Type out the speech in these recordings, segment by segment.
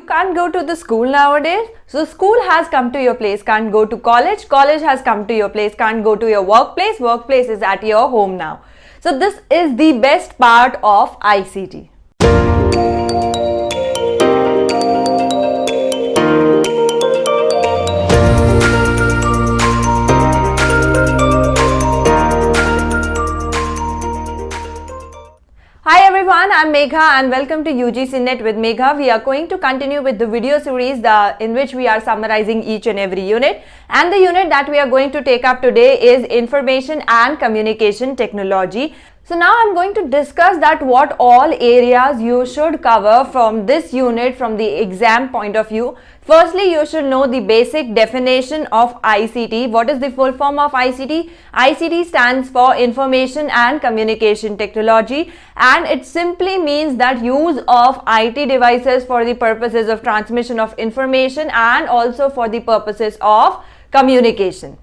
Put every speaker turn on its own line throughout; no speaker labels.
can't go to the school nowadays, so school has come to your place. Can't go to college, college has come to your place. Can't go to your workplace, workplace is at your home now. So this is the best part of ICT. Hi everyone, I'm Megha and welcome to UGC Net with Megha. We are going to continue with the video series in which we are summarizing each and every unit. And the unit that we are going to take up today is Information and Communication Technology. So now I'm going to discuss that what all areas you should cover from this unit from the exam point of view. Firstly, you should know the basic definition of ICT. What is the full form of ICT? ICT stands for Information and Communication Technology, and it simply means that use of IT devices for the purposes of transmission of information and also for the purposes of communication.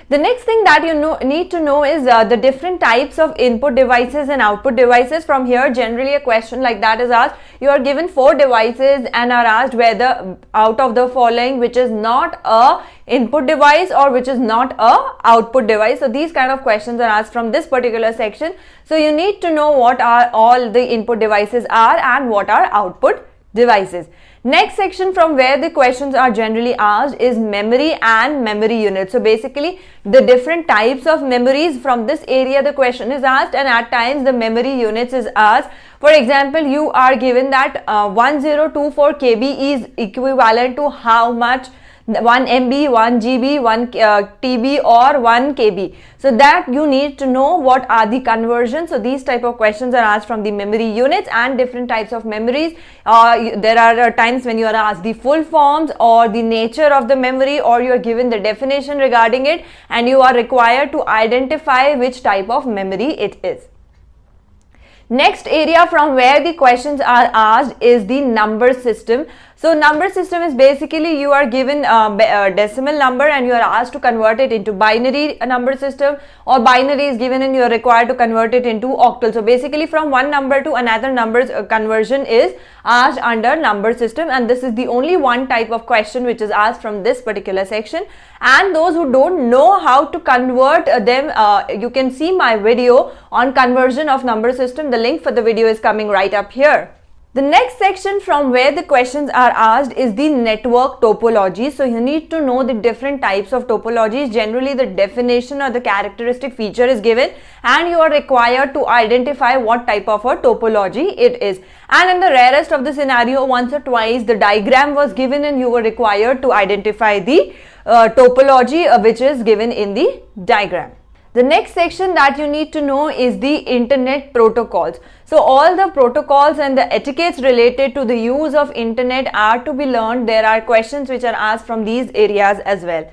The next thing that you need to know is the different types of input devices and output devices. From here, generally a question like that is asked. You are given 4 devices and are asked whether out of the following which is not a input device or which is not a output device. So these kind of questions are asked from this particular section. So you need to know what are all the input devices are and what are output devices. Next section from where the questions are generally asked is memory and memory units. So basically the different types of memories, from this area the question is asked, and at times the memory units is asked. For example, you are given that 1024 KB is equivalent to how much? 1 MB, 1 GB, 1 TB or 1 KB. So that you need to know what are the conversions. So these type of questions are asked from the memory units and different types of memories. There are times when you are asked the full forms or the nature of the memory, or you are given the definition regarding it and you are required to identify which type of memory it is. Next area from where the questions are asked is the number system. So number system is basically you are given a decimal number and you are asked to convert it into binary number system, or binary is given and you are required to convert it into octal. So basically from one number to another numbers conversion is asked under number system, and this is the only one type of question which is asked from this particular section. And those who don't know how to convert them, you can see my video on conversion of number system. The link for the video is coming right up here. The next section from where the questions are asked is the network topology. So you need to know the different types of topologies. Generally the definition or the characteristic feature is given and you are required to identify what type of a topology it is. And in the rarest of the scenario, once or twice the diagram was given and you were required to identify the topology which is given in the diagram. The next section that you need to know is the internet protocols. So all the protocols and the etiquettes related to the use of internet are to be learned. There are questions which are asked from these areas as well.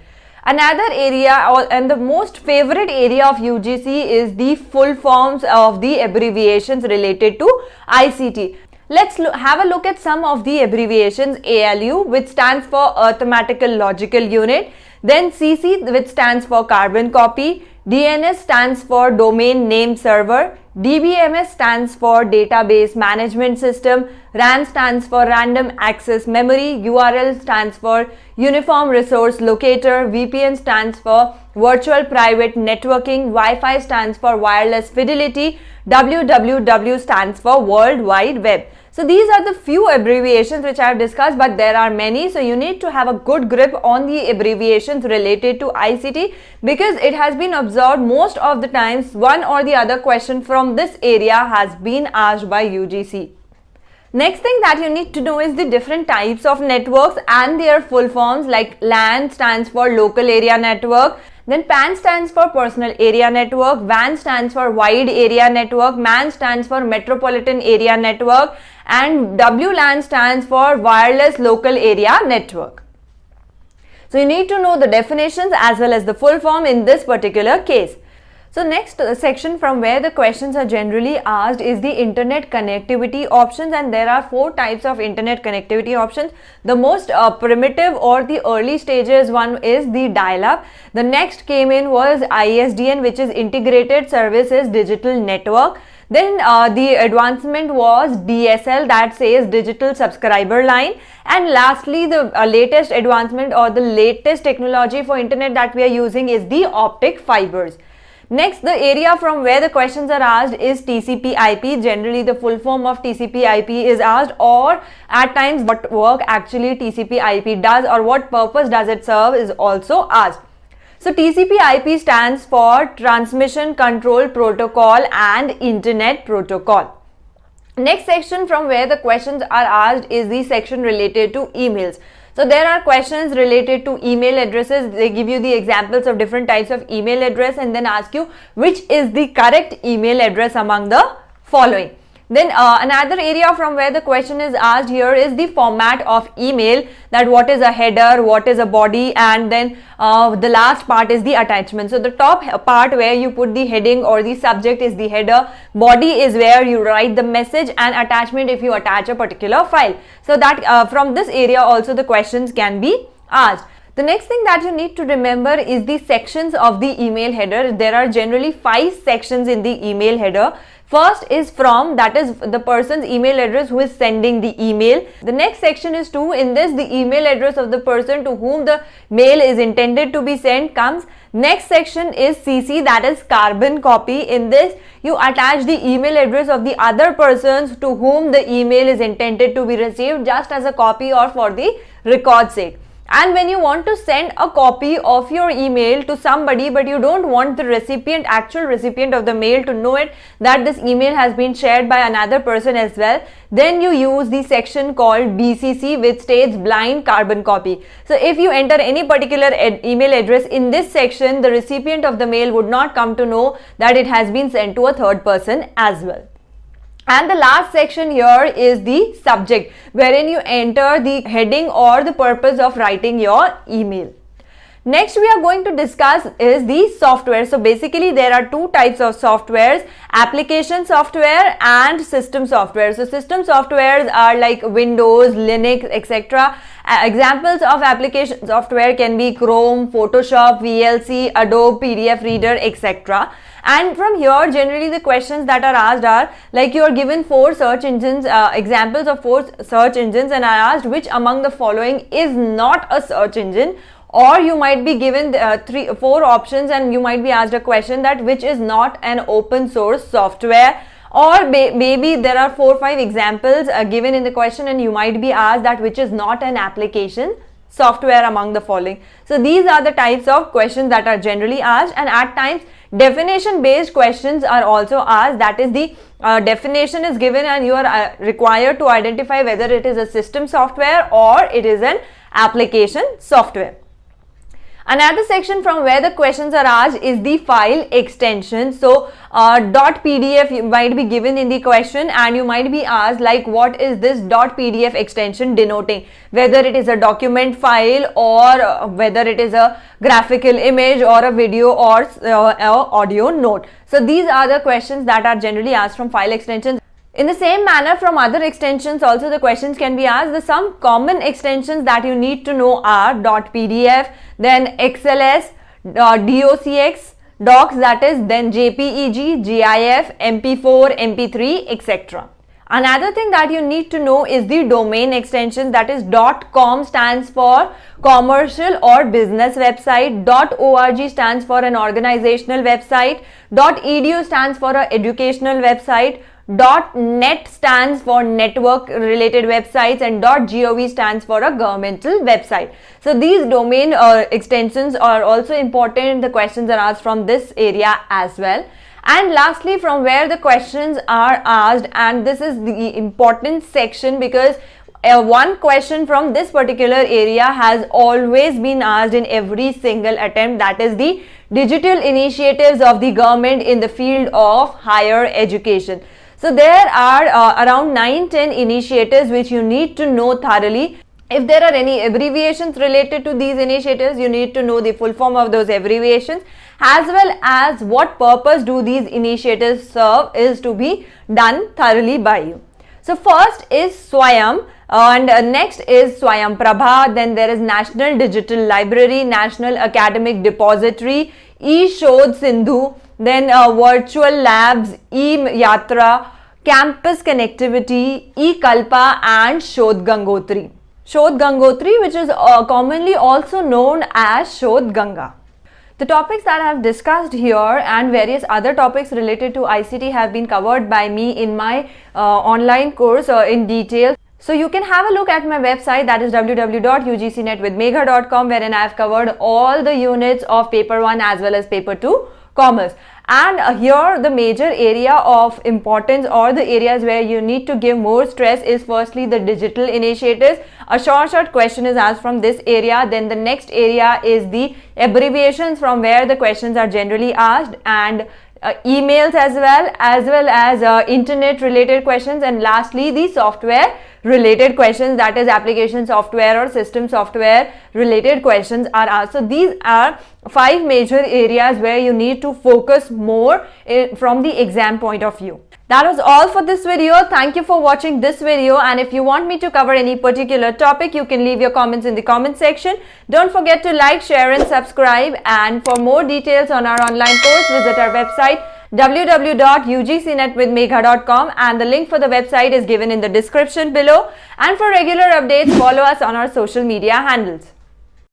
Another area and the most favorite area of UGC is the full forms of the abbreviations related to ICT. Let's have a look at some of the abbreviations. ALU, which stands for Arithmetical Logical Unit, then CC, which stands for Carbon Copy, DNS stands for Domain Name Server, DBMS stands for Database Management System, RAN stands for Random Access Memory, URL stands for Uniform Resource Locator, VPN stands for Virtual Private Networking, Wi-Fi stands for Wireless Fidelity, WWW stands for World Wide Web. So these are the few abbreviations which I have discussed, but there are many. So you need to have a good grip on the abbreviations related to ICT, because it has been observed most of the times one or the other question from this area has been asked by UGC. Next thing that you need to know is the different types of networks and their full forms. Like LAN stands for Local Area Network, then PAN stands for Personal Area Network, WAN stands for Wide Area Network, MAN stands for Metropolitan Area Network, and WLAN stands for Wireless Local Area Network. So you need to know the definitions as well as the full form in this particular case. So next section from where the questions are generally asked is the internet connectivity options, and there are 4 types of internet connectivity options. The most primitive or the early stages one is the dial-up. The next came in was ISDN, which is Integrated Services Digital Network. Then the advancement was DSL, that says digital subscriber line. And lastly, the latest advancement or the latest technology for internet that we are using is the optic fibers. Next, the area from where the questions are asked is TCP/IP. Generally, the full form of TCP/IP is asked, or at times what work actually TCP/IP does or what purpose does it serve is also asked. So TCP/IP stands for Transmission Control Protocol and Internet Protocol. Next section from where the questions are asked is the section related to emails. So there are questions related to email addresses. They give you the examples of different types of email address and then ask you which is the correct email address among the following. Then another area from where the question is asked here is the format of email, that what is a header, what is a body, and then the last part is the attachment. So the top part where you put the heading or the subject is the header, body is where you write the message, and attachment if you attach a particular file. So that from this area also the questions can be asked. The next thing that you need to remember is the sections of the email header. There are generally 5 sections in the email header. First is from, that is the person's email address who is sending the email. The next section is to. In this, the email address of the person to whom the mail is intended to be sent comes. Next section is CC, that is carbon copy. In this, you attach the email address of the other persons to whom the email is intended to be received, just as a copy or for the record's sake. And when you want to send a copy of your email to somebody, but you don't want the recipient, actual recipient of the mail to know it, that this email has been shared by another person as well, then you use the section called BCC, which states blind carbon copy. So if you enter any particular email address in this section, the recipient of the mail would not come to know that it has been sent to a third person as well. And the last section here is the subject, wherein you enter the heading or the purpose of writing your email. Next we are going to discuss is the software. So basically there are 2 types of softwares, application software and system software. So system softwares are like Windows, Linux, etc. Examples of application software can be Chrome, Photoshop, VLC, Adobe PDF Reader, etc. And from here generally the questions that are asked are like you are given 4 search engines, examples of 4 search engines, and are asked which among the following is not a search engine. Or you might be given 4 options and you might be asked a question that which is not an open source software. Or maybe there are 4-5 examples given in the question and you might be asked that which is not an application software among the following. So these are the types of questions that are generally asked, and at times definition based questions are also asked. That is, the definition is given and you are required to identify whether it is a system software or it is an application software. Another section from where the questions are asked is the file extension. So .pdf might be given in the question and you might be asked like what is this .pdf extension denoting, whether it is a document file or whether it is a graphical image or a video or audio note. So these are the questions that are generally asked from file extensions. In the same manner, from other extensions also the questions can be asked. Some common extensions that you need to know are .pdf, then XLS, docx, docs, that is then JPEG, GIF, MP4, MP3, etc. Another thing that you need to know is the domain extension, that is .com stands for commercial or business website, .org stands for an organizational website, .edu stands for an educational website, .net stands for network related websites, and .gov stands for a governmental website. So these domain extensions are also important. The questions are asked from this area as well. And lastly, from where the questions are asked, and this is the important section because one question from this particular area has always been asked in every single attempt, that is the digital initiatives of the government in the field of higher education. So there are around 9-10 initiatives which you need to know thoroughly. If there are any abbreviations related to these initiatives, you need to know the full form of those abbreviations, as well as what purpose do these initiatives serve is to be done thoroughly by you. So first is Swayam and next is Swayam Prabha, then there is National Digital Library, National Academic Depository, eShodh Sindhu, then virtual labs, e-Yatra, campus connectivity, e-Kalpa and Shodh Gangotri. Shodh Gangotri, which is commonly also known as Shodh Ganga. The topics that I have discussed here and various other topics related to ICT have been covered by me in my online course in detail. So you can have a look at my website, that is www.ugcnetwithmegha.com, wherein I have covered all the units of paper 1 as well as paper 2 commerce. And here the major area of importance or the areas where you need to give more stress is firstly the digital initiatives. A short question is asked from this area. Then the next area is the abbreviations from where the questions are generally asked, and emails as well as internet related questions, and lastly the software related questions, that is application software or system software related questions are asked. So these are 5 major areas where you need to focus more from the exam point of view. That was all for this video. Thank you for watching this video, and if you want me to cover any particular topic, you can leave your comments in the comment section. Don't forget to like, share and subscribe, and for more details on our online course, visit our website www.ugcnetwithmegha.com, and the link for the website is given in the description below. And for regular updates, follow us on our social media handles.